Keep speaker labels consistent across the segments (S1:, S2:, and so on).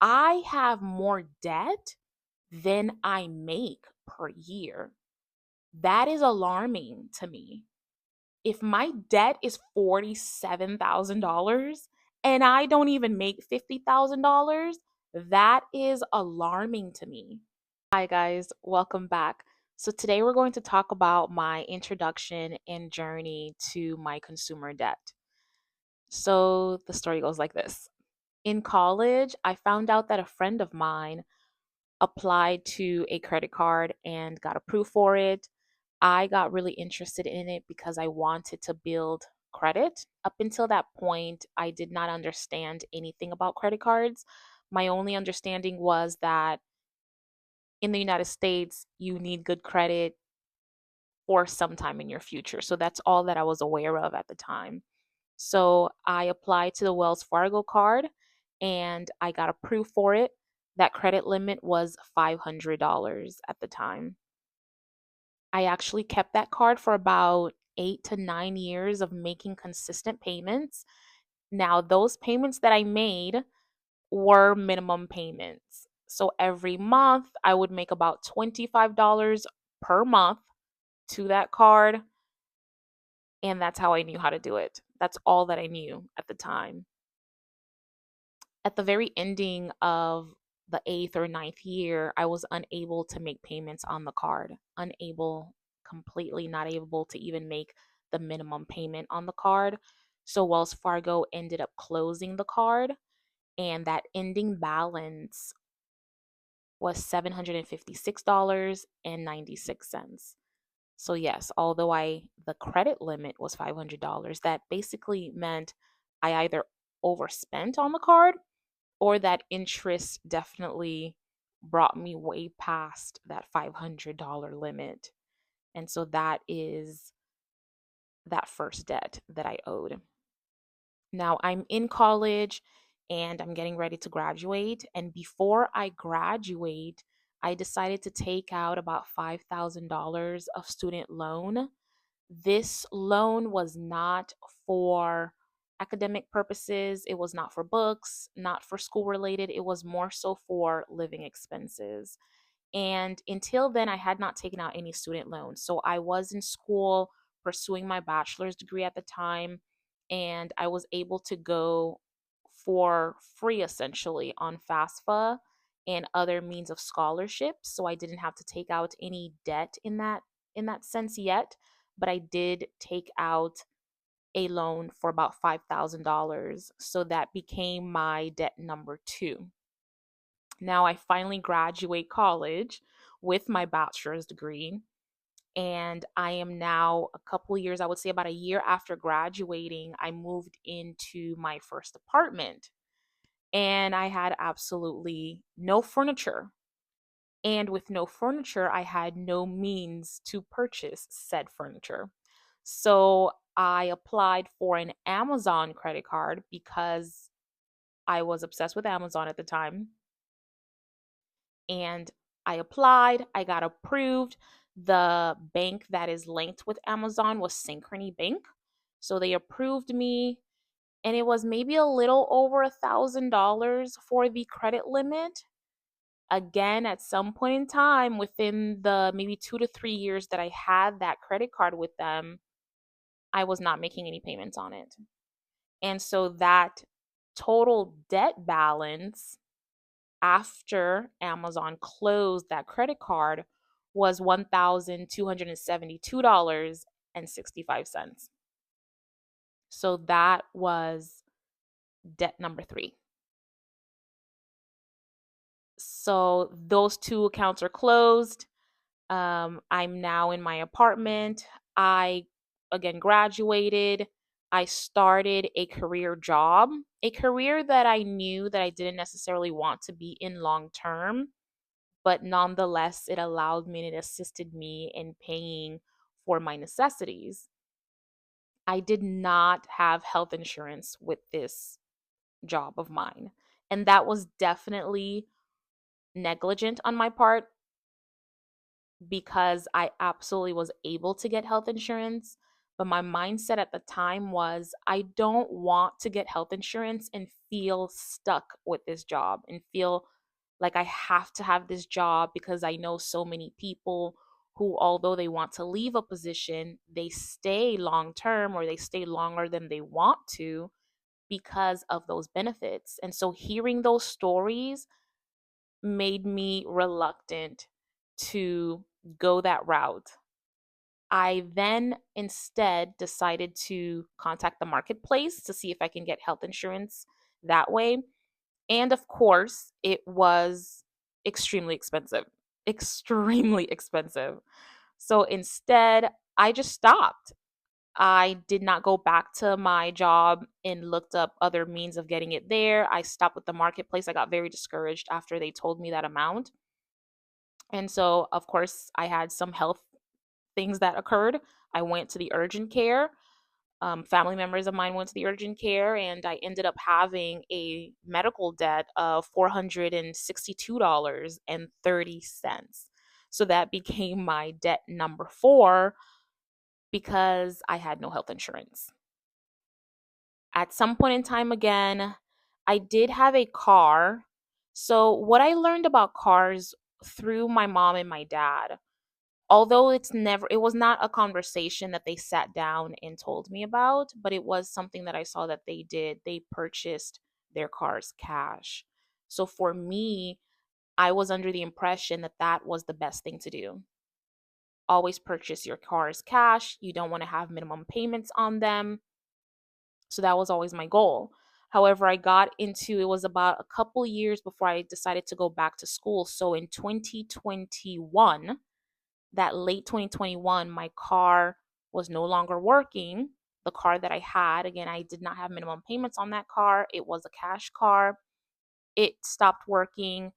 S1: I have more debt than I make per year. That is alarming to me. If my debt is $47,000 and I don't even make $50,000, that is alarming to me. Hi, guys, welcome back. So, today we're going to talk about my introduction and journey to my consumer debt. So, the story goes like this. In college, I found out that a friend of mine applied to a credit card and got approved for it. I got really interested in it because I wanted to build credit. Up until that point, I did not understand anything about credit cards. My only understanding was that in the United States, you need good credit for some time in your future. So that's all that I was aware of at the time. So I applied to the Wells Fargo card and I got approved for it. That credit limit was $500 at the time. I actually kept that card for about 8 to 9 years of making consistent payments. Now, those payments that I made were minimum payments. So every month, I would make about $25 per month to that card. And that's how I knew how to do it. That's all that I knew at the time. At the very ending of the eighth or ninth year, I was unable to make payments on the card. Unable, completely not able to even make the minimum payment on the card. So Wells Fargo ended up closing the card, and that ending balance was $756.96. So yes, although I the credit limit was $500, that basically meant I either overspent on the card or that interest definitely brought me way past that $500 limit. And so that is that first debt that I owed. Now I'm in college and I'm getting ready to graduate. And before I graduate, I decided to take out about $5,000 of student loan. This loan was not for academic purposes, it was not for books, not for school related, it was more so for living expenses. And until then, I had not taken out any student loans. So I was in school pursuing my bachelor's degree at the time, and I was able to go for free essentially on FAFSA and other means of scholarships. So I didn't have to take out any debt in that sense yet, but I did take out a loan for about $5,000. So that became my debt number two. Now I finally graduate college with my bachelor's degree. And I am now a couple years, I would say about a year after graduating, I moved into my first apartment. And I had absolutely no furniture. And with no furniture, I had no means to purchase said furniture. So I applied for an Amazon credit card because I was obsessed with Amazon at the time. And I applied, I got approved. The bank that is linked with Amazon was Synchrony Bank. So they approved me, and it was maybe a little over $1,000 for the credit limit. Again, at some point in time within the maybe 2 to 3 years that I had that credit card with them, I was not making any payments on it. And so that total debt balance after Amazon closed that credit card was $1,272.65. So that was debt number three. So those two accounts are closed. I'm now in my apartment. I again graduated. I started a career job, a career that I knew that I didn't necessarily want to be in long term, but nonetheless, it allowed me and it assisted me in paying for my necessities. I did not have health insurance with this job of mine, and that was definitely negligent on my part because I absolutely was able to get health insurance, But my mindset at the time was I don't want to get health insurance and feel stuck with this job and feel like I have to have this job because I know so many people who, although they want to leave a position, they stay long term or they stay longer than they want to because of those benefits. And so hearing those stories made me reluctant to go that route. I then instead decided to contact the marketplace to see if I can get health insurance that way. And of course, it was extremely expensive, extremely expensive. So instead, I just stopped. I did not go back to my job and looked up other means of getting it there. I stopped with the marketplace. I got very discouraged after they told me that amount. And so, of course, I had some health things that occurred. I went to the urgent care. Family members of mine went to the urgent care, and I ended up having a medical debt of $462.30. So that became my debt number four because I had no health insurance. At some point in time, again, I did have a car. So, what I learned about cars through my mom and my dad, although it was not a conversation that they sat down and told me about, but it was something that I saw that they did. They purchased their cars cash. So for me, I was under the impression that that was the best thing to do. Always purchase your cars cash. You don't want to have minimum payments on them. So that was always my goal. However, I got into it was about a couple years before I decided to go back to school. So in 2021, that late 2021, my car was no longer working. The car that I had, again, I did not have minimum payments on that car. It was a cash car. It stopped working,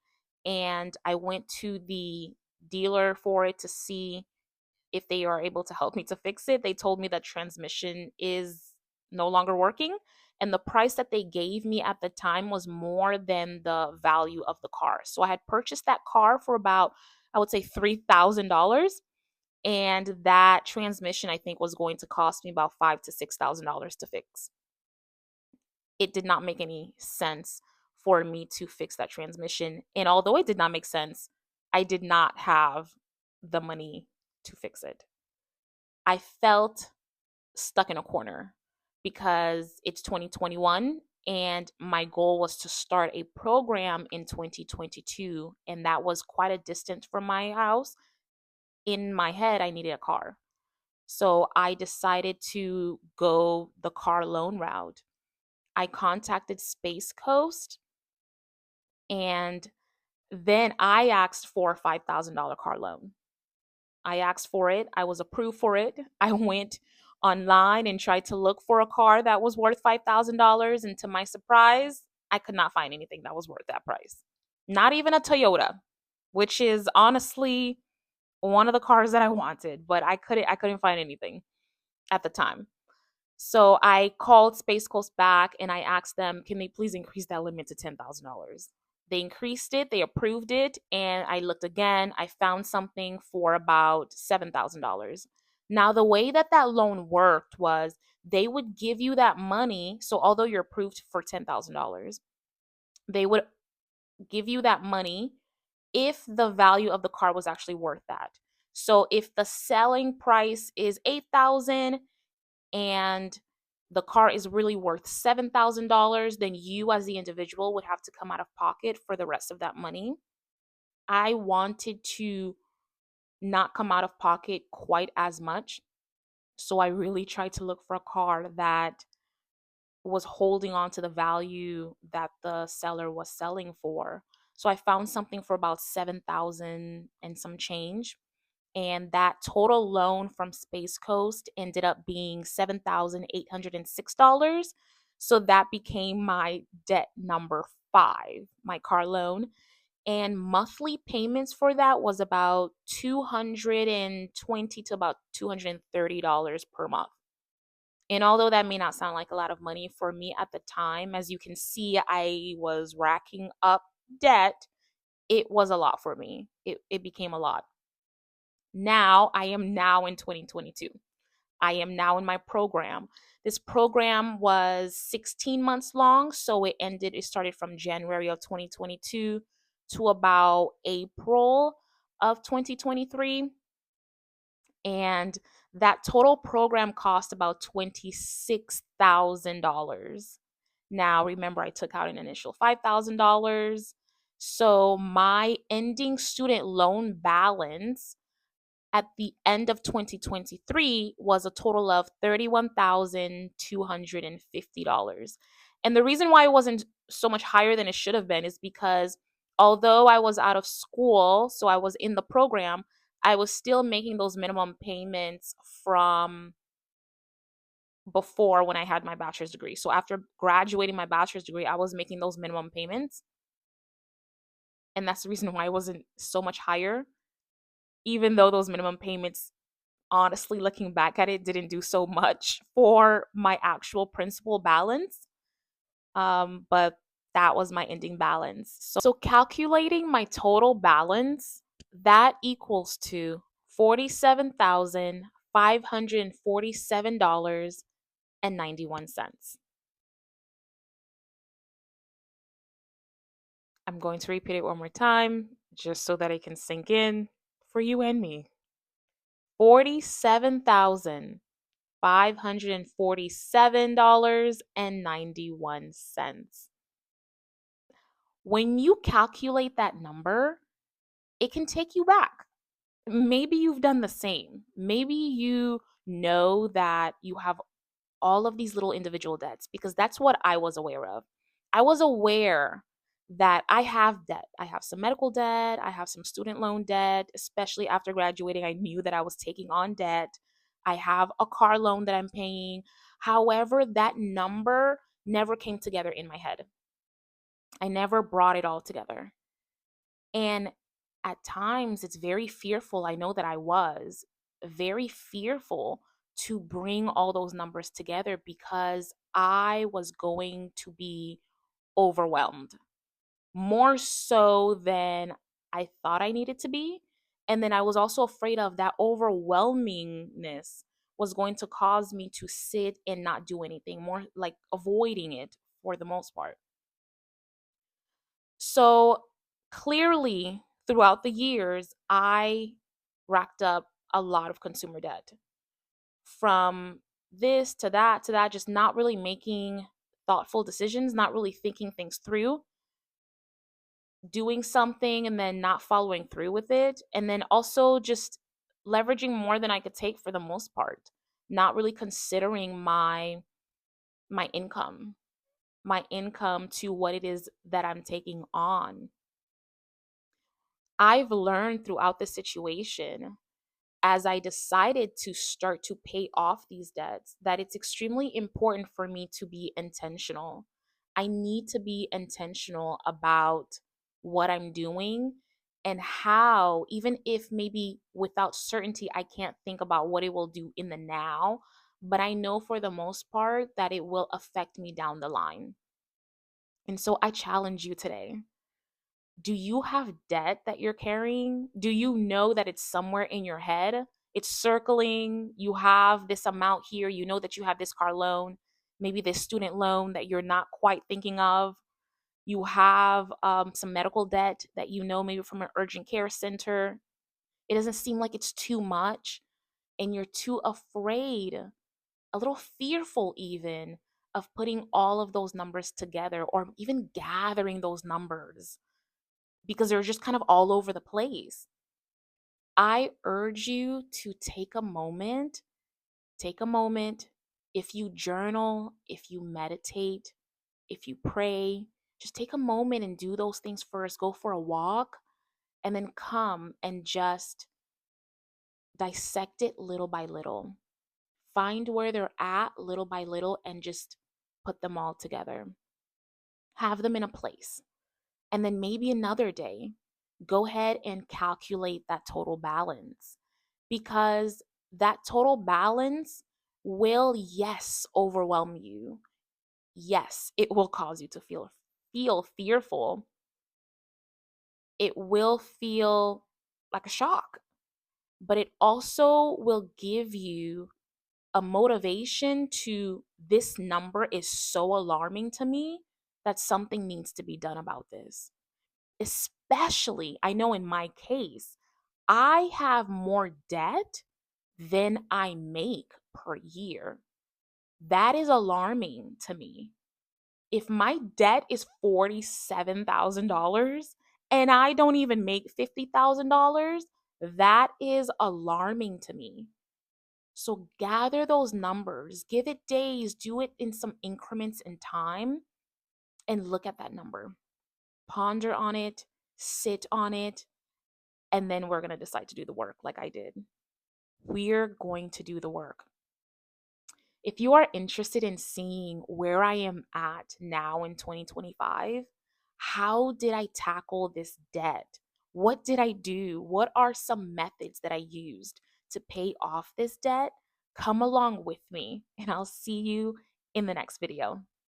S1: and I went to the dealer for it to see if they are able to help me to fix it. They told me that transmission is no longer working, and the price that they gave me at the time was more than the value of the car. So I had purchased that car for about, I would say, $3,000, and that transmission I think was going to cost me about $5,000 to $6,000 to fix. It did not make any sense for me to fix that transmission, and although it did not make sense, I did not have the money to fix it. I felt stuck in a corner because it's 2021 and my goal was to start a program in 2022, and that was quite a distance from my house. In my head, I needed a car. So I decided to go the car loan route. I contacted Space Coast, and then I asked for a $5,000 car loan. I asked for it. I was approved for it. I went online and tried to look for a car that was worth $5,000. And to my surprise, I could not find anything that was worth that price. Not even a Toyota, which is honestly one of the cars that I wanted, but I couldn't find anything at the time. So I called Space Coast back and I asked them, can they please increase that limit to $10,000? They increased it, they approved it, and I looked again. I found something for about $7,000. Now, the way that that loan worked was they would give you that money. So, although you're approved for $10,000, they would give you that money if the value of the car was actually worth that. So, if the selling price is 8,000 and the car is really worth $7,000, then you as the individual would have to come out of pocket for the rest of that money. I wanted to not come out of pocket quite as much. So I really tried to look for a car that was holding on to the value that the seller was selling for. So I found something for about 7,000 and some change, and that total loan from Space Coast ended up being $7,806. So that became my debt number five, my car loan. And monthly payments for that was about 220 to about $230 per month. And although that may not sound like a lot of money for me at the time, as you can see, I was racking up debt. It was a lot for me. It became a lot. Now I am now in 2022. I am now in my program. This program was 16 months long, so it started from January of 2022 to about April of 2023. And that total program cost about $26,000. Now, remember, I took out an initial $5,000. So my ending student loan balance at the end of 2023 was a total of $31,250. And the reason why it wasn't so much higher than it should have been is because although I was out of school, so I was in the program, I was still making those minimum payments from before when I had my bachelor's degree. So after graduating my bachelor's degree, I was making those minimum payments. And that's the reason why it wasn't so much higher, even though those minimum payments, honestly, looking back at it, didn't do so much for my actual principal balance. But that was my ending balance. So calculating my total balance, that equals to $47,547.91. I'm going to repeat it one more time just so that it can sink in for you and me. $47,547.91. When you calculate that number, it can take you back. Maybe you've done the same. Maybe you know that you have all of these little individual debts, because that's what I was aware of. I was aware that I have debt. I have some medical debt. I have some student loan debt, especially after graduating. I knew that I was taking on debt. I have a car loan that I'm paying. However, that number never came together in my head. I never brought it all together. And at times, it's very fearful. I know that I was very fearful to bring all those numbers together because I was going to be overwhelmed more so than I thought I needed to be. And then I was also afraid of that overwhelmingness was going to cause me to sit and not do anything, more like avoiding it for the most part. So clearly, throughout the years, I racked up a lot of consumer debt, from this to that, just not really making thoughtful decisions, not really thinking things through, doing something and then not following through with it. And then also just leveraging more than I could take for the most part, not really considering my income, my income to what it is that I'm taking on. I've learned throughout the situation, as I decided to start to pay off these debts, that it's extremely important for me to be intentional. I need to be intentional about what I'm doing and how, even if maybe without certainty, I can't think about what it will do in the now, but I know for the most part that it will affect me down the line. And so I challenge you today. Do you have debt that you're carrying? Do you know that it's somewhere in your head? It's circling. You have this amount here. You know that you have this car loan, maybe this student loan that you're not quite thinking of. You have some medical debt that you know, maybe from an urgent care center. It doesn't seem like it's too much, and you're too afraid, a little fearful even, of putting all of those numbers together or even gathering those numbers because they're just kind of all over the place. I urge you to take a moment. If you journal, if you meditate, if you pray, just take a moment and do those things first. Go for a walk and then come and just dissect it little by little. Find where they're at little by little and just put them all together. Have them in a place. And then maybe another day, go ahead and calculate that total balance, because that total balance will, yes, overwhelm you. Yes, it will cause you to feel fearful. It will feel like a shock, but it also will give you a motivation to this number is so alarming to me that something needs to be done about this. Especially, I know in my case, I have more debt than I make per year. That is alarming to me. If my debt is $47,000 and I don't even make $50,000, that is alarming to me. So gather those numbers, give it days, do it in some increments in time, and look at that number. Ponder on it, sit on it, and then we're going to decide to do the work like I did. We're going to do the work. If you are interested in seeing where I am at now in 2025, how did I tackle this debt? What did I do? What are some methods that I used to pay off this debt? Come along with me, and I'll see you in the next video.